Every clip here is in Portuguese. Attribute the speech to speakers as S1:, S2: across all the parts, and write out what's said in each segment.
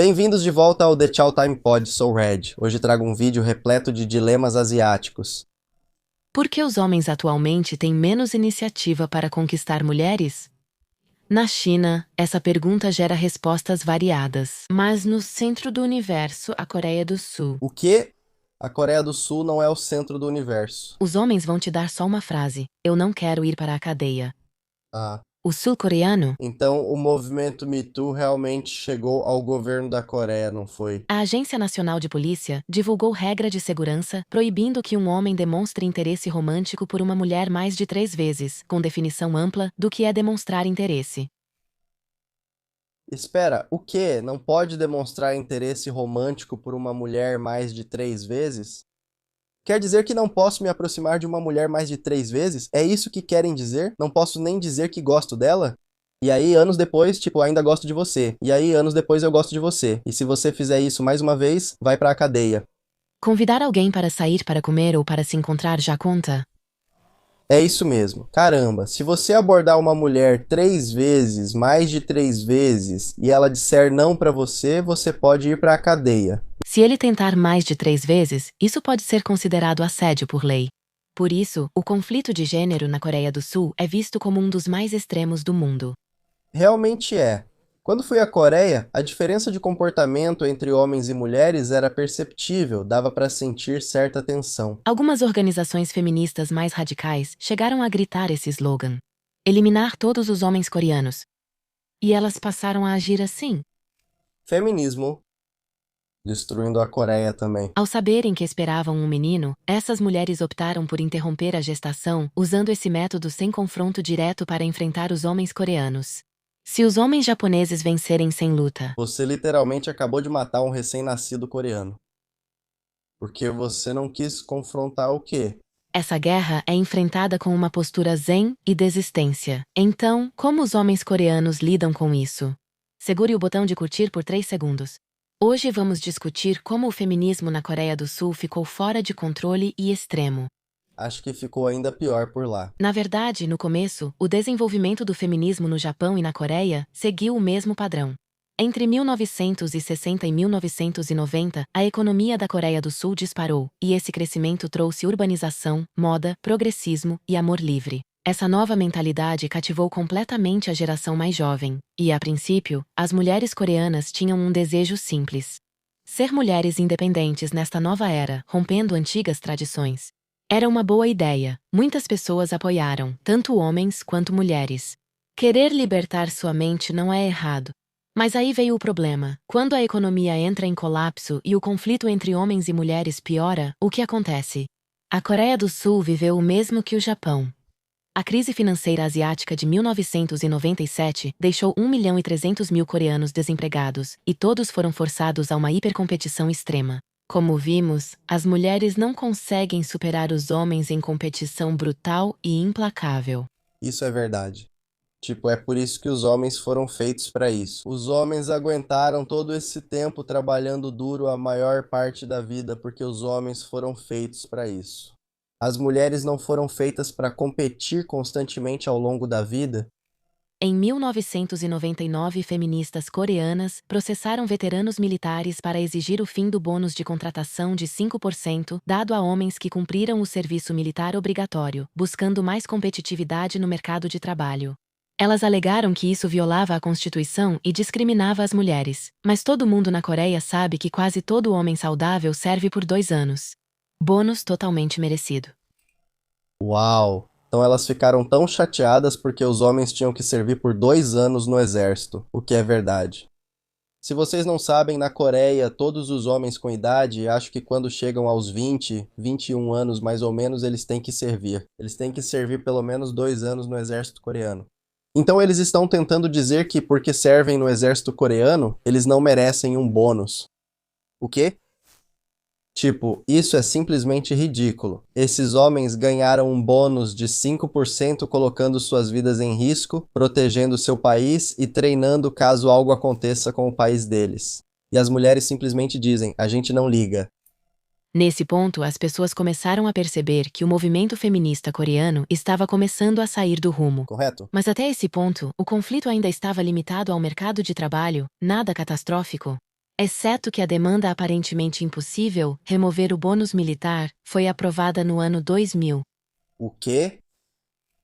S1: Bem-vindos de volta ao The Chow Time Pod, sou Red. Hoje trago um vídeo repleto de dilemas asiáticos.
S2: Por que os homens atualmente têm menos iniciativa para conquistar mulheres? Na China, essa pergunta gera respostas variadas. Mas no centro do universo, a Coreia do Sul.
S1: O que? A Coreia do Sul não é o centro do universo.
S2: Os homens vão te dar só uma frase: eu não quero ir para a cadeia.
S1: Ah,
S2: O sul-coreano?
S1: então o movimento Me Too realmente chegou ao governo da Coreia, não foi?
S2: A Agência Nacional de Polícia divulgou regra de segurança proibindo que um homem demonstre interesse romântico por uma mulher mais de 3 vezes, com definição ampla do que é demonstrar interesse.
S1: Espera, o quê? Não pode demonstrar interesse romântico por uma mulher mais de 3 vezes? Quer dizer que não posso me aproximar de uma mulher mais de 3 vezes? É isso que querem dizer? Não posso nem dizer que gosto dela? E aí, anos depois, tipo, ainda gosto de você. E aí, anos depois, eu gosto de você. E se você fizer isso mais uma vez, vai pra cadeia.
S2: Convidar alguém para sair para comer ou para se encontrar já conta?
S1: É isso mesmo. Caramba, se você abordar uma mulher 3 vezes, mais de 3 vezes, e ela disser não pra você, você pode ir pra cadeia.
S2: Se ele tentar mais de 3 vezes, isso pode ser considerado assédio por lei. Por isso, o conflito de gênero na Coreia do Sul é visto como um dos mais extremos do mundo.
S1: Realmente é. Quando fui à Coreia, a diferença de comportamento entre homens e mulheres era perceptível, dava pra sentir certa tensão.
S2: Algumas organizações feministas mais radicais chegaram a gritar esse slogan: eliminar todos os homens coreanos. E elas passaram a agir assim.
S1: Feminismo destruindo a Coreia também.
S2: Ao saberem que esperavam um menino, essas mulheres optaram por interromper a gestação, usando esse método sem confronto direto para enfrentar os homens coreanos. Se os homens japoneses vencerem sem luta,
S1: Você literalmente acabou de matar um recém-nascido coreano. Porque você não quis confrontar o quê?
S2: essa guerra é enfrentada com uma postura zen e desistência. Então, como os homens coreanos lidam com isso? Segure o botão de curtir por 3 segundos. Hoje vamos discutir como o feminismo na Coreia do Sul ficou fora de controle e extremo.
S1: Acho que ficou ainda pior por lá.
S2: Na verdade, no começo, o desenvolvimento do feminismo no Japão e na Coreia seguiu o mesmo padrão. Entre 1960 e 1990, a economia da Coreia do Sul disparou, e esse crescimento trouxe urbanização, moda, progressismo e amor livre. Essa nova mentalidade cativou completamente a geração mais jovem, e, a princípio, as mulheres coreanas tinham um desejo simples: ser mulheres independentes nesta nova era, rompendo antigas tradições. Era uma boa ideia, muitas pessoas apoiaram, tanto homens quanto mulheres. Querer libertar sua mente não é errado. Mas aí veio o problema: quando a economia entra em colapso e o conflito entre homens e mulheres piora, o que acontece? A Coreia do Sul viveu o mesmo que o Japão. A crise financeira asiática de 1997 deixou 1.300.000 coreanos desempregados, e todos foram forçados a uma hipercompetição extrema. Como vimos, as mulheres não conseguem superar os homens em competição brutal e implacável.
S1: Isso é verdade. Tipo, é por isso que os homens foram feitos pra isso. Os homens aguentaram todo esse tempo trabalhando duro a maior parte da vida porque os homens foram feitos pra isso. As mulheres não foram feitas pra competir constantemente ao longo da vida.
S2: Em 1999, feministas coreanas processaram veteranos militares para exigir o fim do bônus de contratação de 5% dado a homens que cumpriram o serviço militar obrigatório, buscando mais competitividade no mercado de trabalho. Elas alegaram que isso violava a Constituição e discriminava as mulheres, mas todo mundo na Coreia sabe que quase todo homem saudável serve por 2 anos. Bônus totalmente merecido.
S1: Uau! Então elas ficaram tão chateadas porque os homens tinham que servir por 2 anos no exército, o que é verdade. Se vocês não sabem, na Coreia, todos os homens com idade, acho que quando chegam aos 20, 21 anos mais ou menos, eles têm que servir. Eles têm que servir pelo menos 2 anos no exército coreano. Então eles estão tentando dizer que porque servem no exército coreano, eles não merecem um bônus. O quê? Tipo, isso é simplesmente ridículo. Esses homens ganharam um bônus de 5% colocando suas vidas em risco, protegendo seu país e treinando caso algo aconteça com o país deles. E as mulheres simplesmente dizem: a gente não liga.
S2: Nesse ponto, as pessoas começaram a perceber que o movimento feminista coreano estava começando a sair do rumo.
S1: Correto?
S2: Mas até esse ponto, o conflito ainda estava limitado ao mercado de trabalho, nada catastrófico. Exceto que a demanda aparentemente impossível, remover o bônus militar, foi aprovada no ano 2000.
S1: O quê?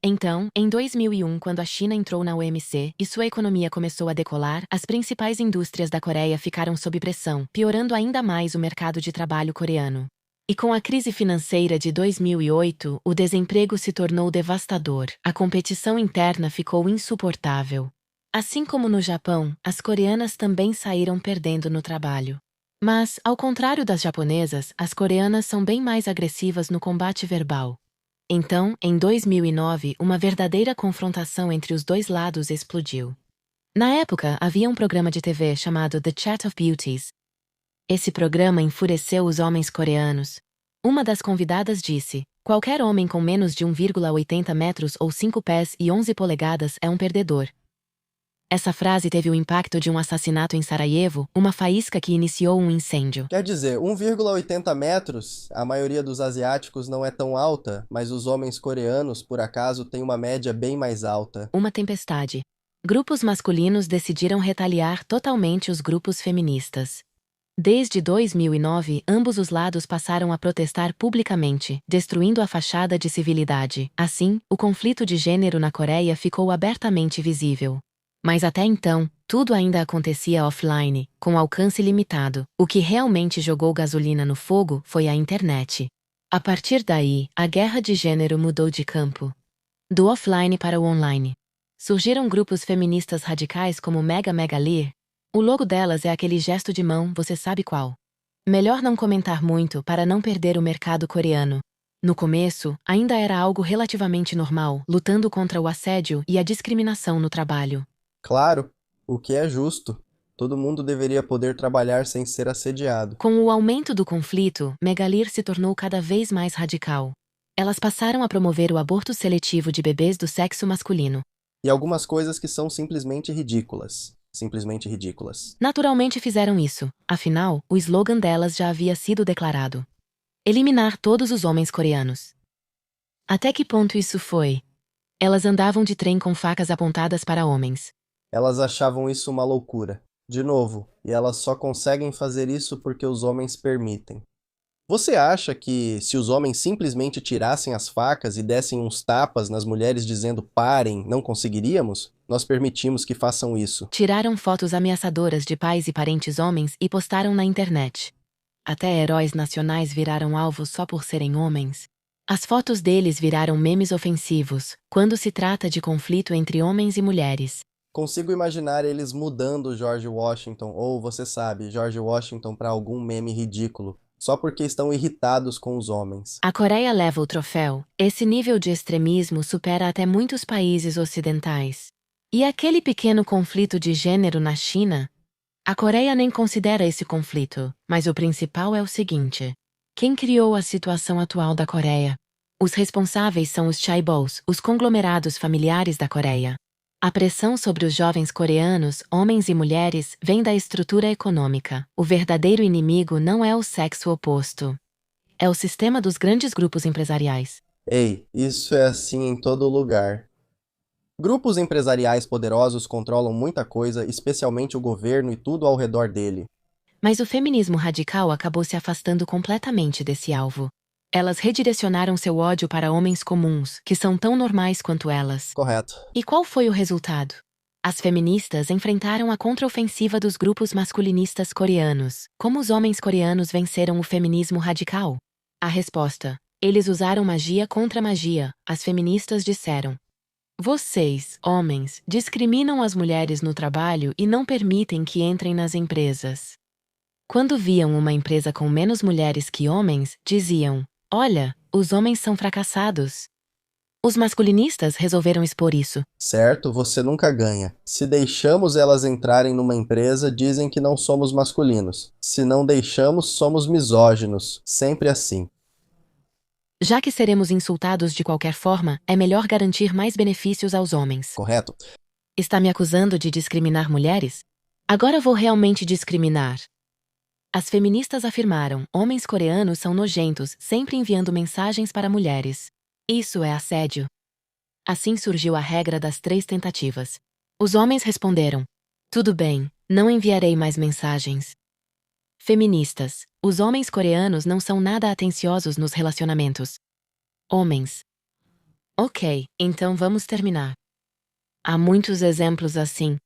S2: Então, em 2001, quando a China entrou na OMC e sua economia começou a decolar, as principais indústrias da Coreia ficaram sob pressão, piorando ainda mais o mercado de trabalho coreano. E com a crise financeira de 2008, o desemprego se tornou devastador, a competição interna ficou insuportável. Assim como no Japão, as coreanas também saíram perdendo no trabalho. Mas, ao contrário das japonesas, as coreanas são bem mais agressivas no combate verbal. Então, em 2009, uma verdadeira confrontação entre os dois lados explodiu. Na época, havia um programa de TV chamado The Chat of Beauties. Esse programa enfureceu os homens coreanos. Uma das convidadas disse: qualquer homem com menos de 1,80 metros ou 5 pés e 11 polegadas é um perdedor. Essa frase teve o impacto de um assassinato em Sarajevo, uma faísca que iniciou um incêndio.
S1: Quer dizer, 1,80 metros, a maioria dos asiáticos não é tão alta, mas os homens coreanos, por acaso, têm uma média bem mais alta.
S2: Uma tempestade. Grupos masculinos decidiram retaliar totalmente os grupos feministas. Desde 2009, ambos os lados passaram a protestar publicamente, destruindo a fachada de civilidade. Assim, o conflito de gênero na Coreia ficou abertamente visível. Mas até então, tudo ainda acontecia offline, com alcance limitado. O que realmente jogou gasolina no fogo foi a internet. A partir daí, a guerra de gênero mudou de campo. Do offline para o online. Surgiram grupos feministas radicais como Mega Megalir. O logo delas é aquele gesto de mão, você sabe qual. Melhor não comentar muito para não perder o mercado coreano. No começo, ainda era algo relativamente normal, lutando contra o assédio e a discriminação no trabalho.
S1: Claro, o que é justo. Todo mundo deveria poder trabalhar sem ser assediado.
S2: Com o aumento do conflito, Megalir se tornou cada vez mais radical. Elas passaram a promover o aborto seletivo de bebês do sexo masculino.
S1: E algumas coisas que são simplesmente ridículas. Simplesmente ridículas.
S2: Naturalmente fizeram isso, afinal, o slogan delas já havia sido declarado: eliminar todos os homens coreanos. Até que ponto isso foi? Elas andavam de trem com facas apontadas para homens.
S1: Elas achavam isso uma loucura. De novo, e elas só conseguem fazer isso porque os homens permitem. Você acha que, se os homens simplesmente tirassem as facas e dessem uns tapas nas mulheres dizendo parem, não conseguiríamos? Nós permitimos que façam isso.
S2: Tiraram fotos ameaçadoras de pais e parentes homens e postaram na internet. Até heróis nacionais viraram alvos só por serem homens. As fotos deles viraram memes ofensivos, quando se trata de conflito entre homens e mulheres.
S1: Consigo imaginar eles mudando George Washington, ou você sabe, George Washington para algum meme ridículo, só porque estão irritados com os homens.
S2: A Coreia leva o troféu. Esse nível de extremismo supera até muitos países ocidentais. E aquele pequeno conflito de gênero na China? A Coreia nem considera esse conflito, mas o principal é o seguinte: quem criou a situação atual da Coreia? Os responsáveis são os chaebols, os conglomerados familiares da Coreia. A pressão sobre os jovens coreanos, homens e mulheres, vem da estrutura econômica. O verdadeiro inimigo não é o sexo oposto. É o sistema dos grandes grupos empresariais.
S1: Ei, isso é assim em todo lugar. Grupos empresariais poderosos controlam muita coisa, especialmente o governo e tudo ao redor dele.
S2: Mas o feminismo radical acabou se afastando completamente desse alvo. Elas redirecionaram seu ódio para homens comuns, que são tão normais quanto elas.
S1: Correto.
S2: E qual foi o resultado? As feministas enfrentaram a contraofensiva dos grupos masculinistas coreanos. Como os homens coreanos venceram o feminismo radical? A resposta: eles usaram magia contra magia, as feministas disseram. Vocês, homens, discriminam as mulheres no trabalho e não permitem que entrem nas empresas. Quando viam uma empresa com menos mulheres que homens, diziam: olha, os homens são fracassados. Os masculinistas resolveram expor isso.
S1: Certo, você nunca ganha. Se deixamos elas entrarem numa empresa, dizem que não somos masculinos. Se não deixamos, somos misóginos. Sempre assim.
S2: Já que seremos insultados de qualquer forma, é melhor garantir mais benefícios aos homens.
S1: Correto?
S2: Está me acusando de discriminar mulheres? Agora vou realmente discriminar. As feministas afirmaram: homens coreanos são nojentos, sempre enviando mensagens para mulheres. Isso é assédio. Assim surgiu a regra das 3 tentativas. Os homens responderam: tudo bem, não enviarei mais mensagens. Feministas. Os homens coreanos não são nada atenciosos nos relacionamentos. Homens. Ok, então vamos terminar. Há muitos exemplos assim.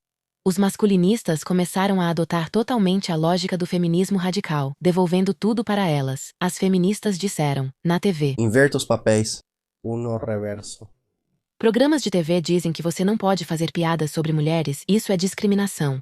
S2: Os masculinistas começaram a adotar totalmente a lógica do feminismo radical, devolvendo tudo para elas. As feministas disseram, na TV.
S1: Inverta os papéis. Uno reverso.
S2: Programas de TV dizem que você não pode fazer piadas sobre mulheres, isso é discriminação.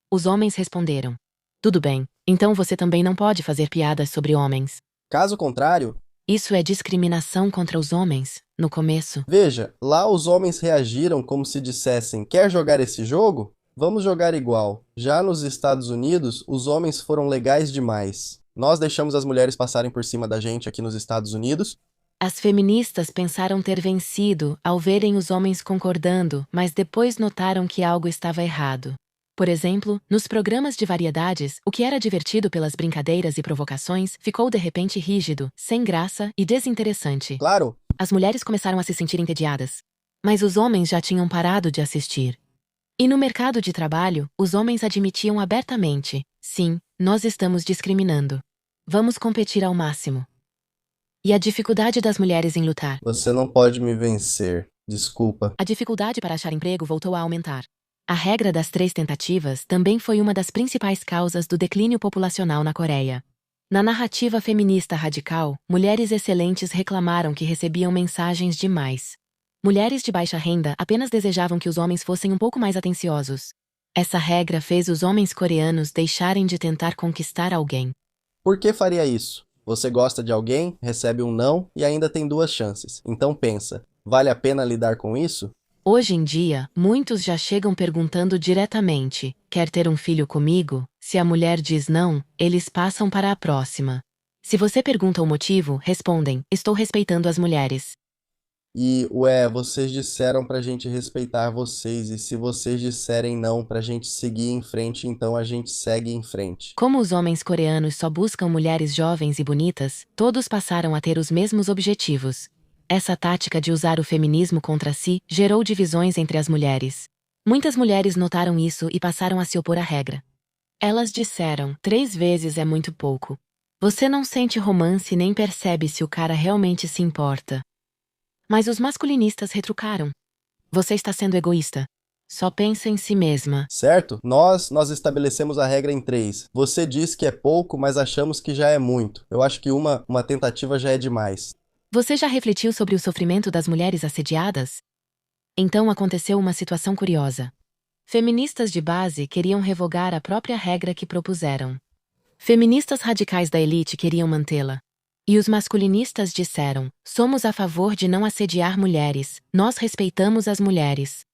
S2: Os homens responderam. Tudo bem, então você também não pode fazer piadas sobre homens.
S1: Caso contrário,
S2: Isso é discriminação contra os homens, no começo.
S1: veja, lá os homens reagiram como se dissessem: quer jogar esse jogo? Vamos jogar igual. Já nos Estados Unidos, os homens foram legais demais. Nós deixamos as mulheres passarem por cima da gente aqui nos Estados Unidos.
S2: As feministas pensaram ter vencido ao verem os homens concordando, mas depois notaram que algo estava errado. Por exemplo, nos programas de variedades, o que era divertido pelas brincadeiras e provocações ficou de repente rígido, sem graça e desinteressante.
S1: Claro,
S2: As mulheres começaram a se sentir entediadas. Mas os homens já tinham parado de assistir. E no mercado de trabalho, os homens admitiam abertamente: sim, nós estamos discriminando. Vamos competir ao máximo. E a dificuldade das mulheres em lutar.
S1: você não pode me vencer. Desculpa.
S2: A dificuldade para achar emprego voltou a aumentar. A regra das 3 tentativas também foi uma das principais causas do declínio populacional na Coreia. Na narrativa feminista radical, mulheres excelentes reclamaram que recebiam mensagens demais. Mulheres de baixa renda apenas desejavam que os homens fossem um pouco mais atenciosos. Essa regra fez os homens coreanos deixarem de tentar conquistar alguém.
S1: Por que faria isso? Você gosta de alguém, recebe um não e ainda tem 2 chances. Então pensa, vale a pena lidar com isso?
S2: Hoje em dia, muitos já chegam perguntando diretamente: quer ter um filho comigo? Se a mulher diz não, eles passam para a próxima. Se você pergunta o motivo, respondem: estou respeitando as mulheres.
S1: E, vocês disseram pra gente respeitar vocês, e se vocês disserem não pra gente seguir em frente, então a gente segue em frente.
S2: Como os homens coreanos só buscam mulheres jovens e bonitas, todos passaram a ter os mesmos objetivos. Essa tática de usar o feminismo contra si gerou divisões entre as mulheres. Muitas mulheres notaram isso e passaram a se opor à regra. Elas disseram: 3 vezes é muito pouco. Você não sente romance nem percebe se o cara realmente se importa. Mas os masculinistas retrucaram. Você está sendo egoísta. Só pensa em si mesma.
S1: Certo? Nós estabelecemos a regra em 3. Você diz que é pouco, mas achamos que já é muito. Eu acho que uma tentativa já é demais.
S2: Você já refletiu sobre o sofrimento das mulheres assediadas? Então aconteceu uma situação curiosa. Feministas de base queriam revogar a própria regra que propuseram. Feministas radicais da elite queriam mantê-la. E os masculinistas disseram: somos a favor de não assediar mulheres, nós respeitamos as mulheres.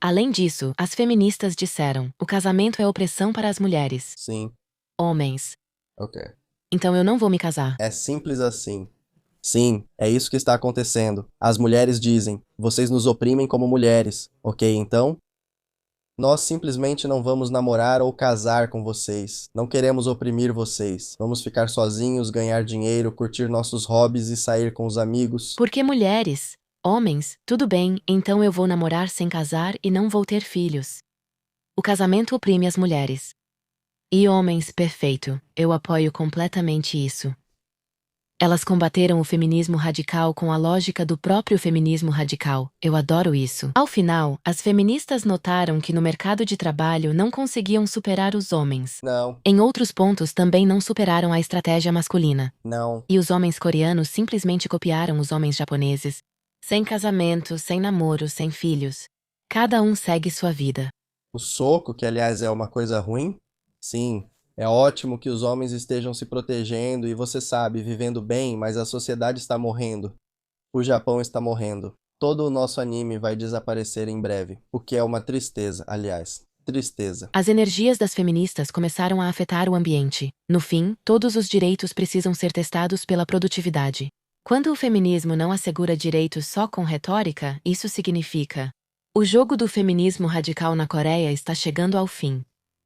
S2: Além disso, as feministas disseram: o casamento é opressão para as mulheres.
S1: Sim.
S2: Homens.
S1: Ok.
S2: Então eu não vou me casar.
S1: É simples assim. Sim, é isso que está acontecendo. As mulheres dizem: vocês nos oprimem como mulheres. Ok, então? Nós simplesmente não vamos namorar ou casar com vocês. Não queremos oprimir vocês. Vamos ficar sozinhos, ganhar dinheiro, curtir nossos hobbies e sair com os amigos.
S2: Por que mulheres? Homens, tudo bem, então eu vou namorar sem casar e não vou ter filhos. O casamento oprime as mulheres. E homens, perfeito, eu apoio completamente isso. Elas combateram o feminismo radical com a lógica do próprio feminismo radical. Eu adoro isso. Ao final, as feministas notaram que no mercado de trabalho não conseguiam superar os homens.
S1: Não,
S2: Em outros pontos também não superaram a estratégia masculina.
S1: não.
S2: E os homens coreanos simplesmente copiaram os homens japoneses. Sem casamento, sem namoro, sem filhos. Cada um segue sua vida.
S1: O soco, que aliás é uma coisa ruim? Sim. É ótimo que os homens estejam se protegendo e você sabe, vivendo bem, mas a sociedade está morrendo. O Japão está morrendo. Todo o nosso anime vai desaparecer em breve, o que é uma tristeza, aliás. Tristeza.
S2: As energias das feministas começaram a afetar o ambiente. No fim, todos os direitos precisam ser testados pela produtividade. Quando o feminismo não assegura direitos só com retórica, isso significa: o jogo do feminismo radical na Coreia está chegando ao fim.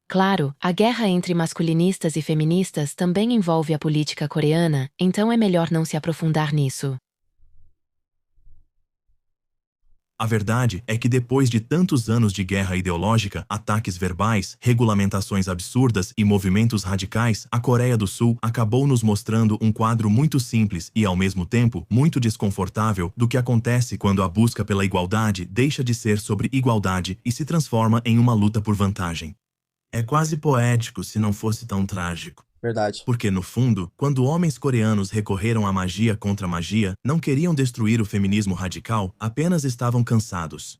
S2: Claro, a guerra entre masculinistas e feministas também envolve a política coreana, então é melhor não se aprofundar nisso.
S3: A verdade é que depois de tantos anos de guerra ideológica, ataques verbais, regulamentações absurdas e movimentos radicais, a Coreia do Sul acabou nos mostrando um quadro muito simples e, ao mesmo tempo, muito desconfortável do que acontece quando a busca pela igualdade deixa de ser sobre igualdade e se transforma em uma luta por vantagem. É quase poético se não fosse tão trágico.
S1: Verdade.
S3: Porque, no fundo, quando homens coreanos recorreram à magia contra a magia, não queriam destruir o feminismo radical, apenas estavam cansados.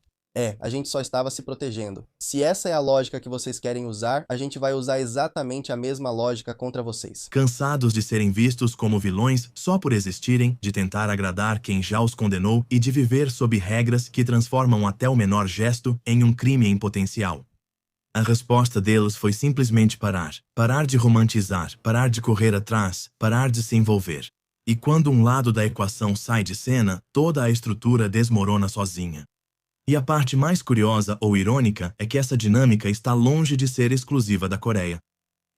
S1: A gente só estava se protegendo. Se essa é a lógica que vocês querem usar, a gente vai usar exatamente a mesma lógica contra vocês.
S3: Cansados de serem vistos como vilões só por existirem, de tentar agradar quem já os condenou e de viver sob regras que transformam até o menor gesto em um crime em potencial. A resposta deles foi simplesmente parar. Parar de romantizar, parar de correr atrás, parar de se envolver. E quando um lado da equação sai de cena, toda a estrutura desmorona sozinha. E a parte mais curiosa ou irônica é que essa dinâmica está longe de ser exclusiva da Coreia.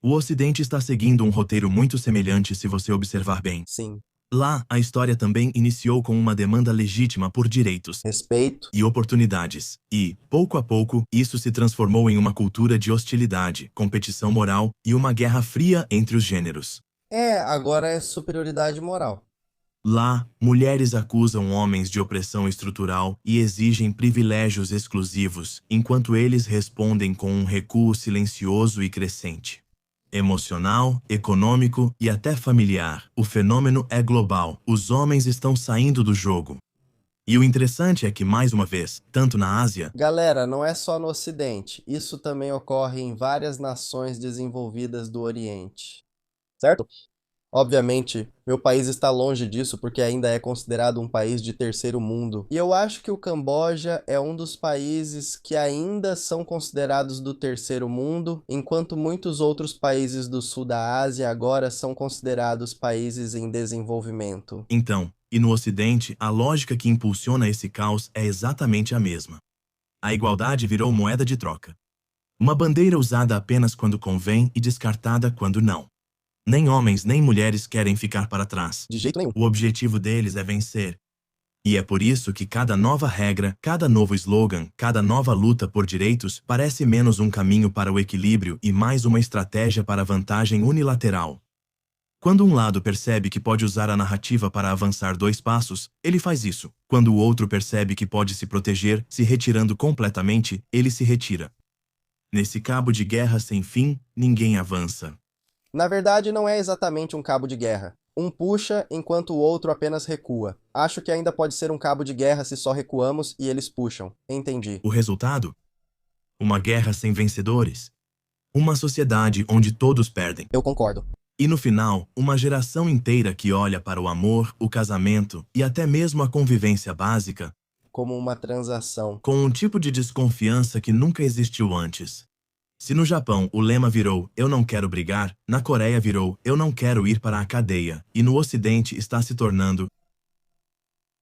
S3: O Ocidente está seguindo um roteiro muito semelhante se você observar bem.
S1: Sim.
S3: Lá, a história também iniciou com uma demanda legítima por direitos,
S1: Respeito
S3: e oportunidades. E, pouco a pouco, isso se transformou em uma cultura de hostilidade, competição moral e uma guerra fria entre os gêneros.
S1: Agora é superioridade moral.
S3: Lá, mulheres acusam homens de opressão estrutural e exigem privilégios exclusivos, enquanto eles respondem com um recuo silencioso e crescente. Emocional, econômico e até familiar. O fenômeno é global. Os homens estão saindo do jogo. E o interessante é que, mais uma vez, tanto na Ásia...
S1: Galera, não é só no Ocidente. Isso também ocorre em várias nações desenvolvidas do Oriente. Certo? Obviamente, meu país está longe disso porque ainda é considerado um país de terceiro mundo. E eu acho que o Camboja é um dos países que ainda são considerados do terceiro mundo, enquanto muitos outros países do sul da Ásia agora são considerados países em desenvolvimento.
S3: Então, e no Ocidente, a lógica que impulsiona esse caos é exatamente a mesma. A igualdade virou moeda de troca. Uma bandeira usada apenas quando convém e descartada quando não. Nem homens nem mulheres querem ficar para trás.
S1: De jeito nenhum.
S3: O objetivo deles é vencer. E é por isso que cada nova regra, cada novo slogan, cada nova luta por direitos parece menos um caminho para o equilíbrio e mais uma estratégia para vantagem unilateral. Quando um lado percebe que pode usar a narrativa para avançar 2 passos, ele faz isso. Quando o outro percebe que pode se proteger, se retirando completamente, ele se retira. Nesse cabo de guerra sem fim, ninguém avança.
S1: Na verdade, não é exatamente um cabo de guerra. Um puxa enquanto o outro apenas recua. Acho que ainda pode ser um cabo de guerra se só recuamos e eles puxam. Entendi.
S3: O resultado? Uma guerra sem vencedores. Uma sociedade onde todos perdem.
S1: Eu concordo.
S3: E no final, uma geração inteira que olha para o amor, o casamento e até mesmo a convivência básica
S1: Como uma transação.
S3: com um tipo de desconfiança que nunca existiu antes. Se no Japão o lema virou "eu não quero brigar", na Coreia virou "eu não quero ir para a cadeia", e no Ocidente está se tornando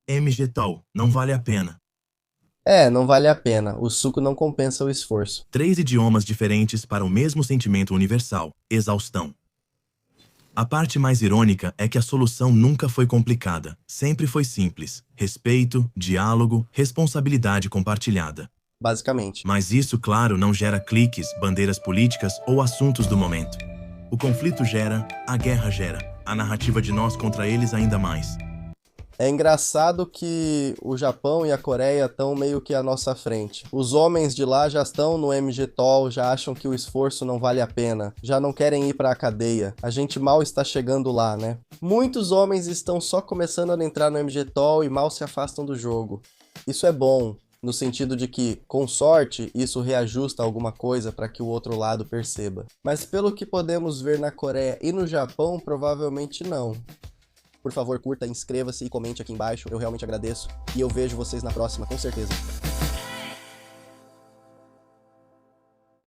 S3: MGTOW, não vale a pena.
S1: Não vale a pena. O suco não compensa o esforço.
S3: 3 idiomas diferentes para o mesmo sentimento universal: exaustão. A parte mais irônica é que a solução nunca foi complicada, sempre foi simples: respeito, diálogo, responsabilidade compartilhada.
S1: Basicamente.
S3: Mas isso, claro, não gera cliques, bandeiras políticas ou assuntos do momento. O conflito gera, a guerra gera, a narrativa de nós contra eles ainda mais.
S1: É engraçado que o Japão e a Coreia estão meio que à nossa frente. Os homens de lá já estão no MGTOW, já acham que o esforço não vale a pena, já não querem ir para a cadeia. A gente mal está chegando lá, né? Muitos homens estão só começando a entrar no MGTOW e mal se afastam do jogo. Isso é bom, no sentido de que, com sorte, isso reajusta alguma coisa para que o outro lado perceba. Mas pelo que podemos ver na Coreia e no Japão, provavelmente não. Por favor, curta, inscreva-se e comente aqui embaixo, eu realmente agradeço. E eu vejo vocês na próxima, com certeza.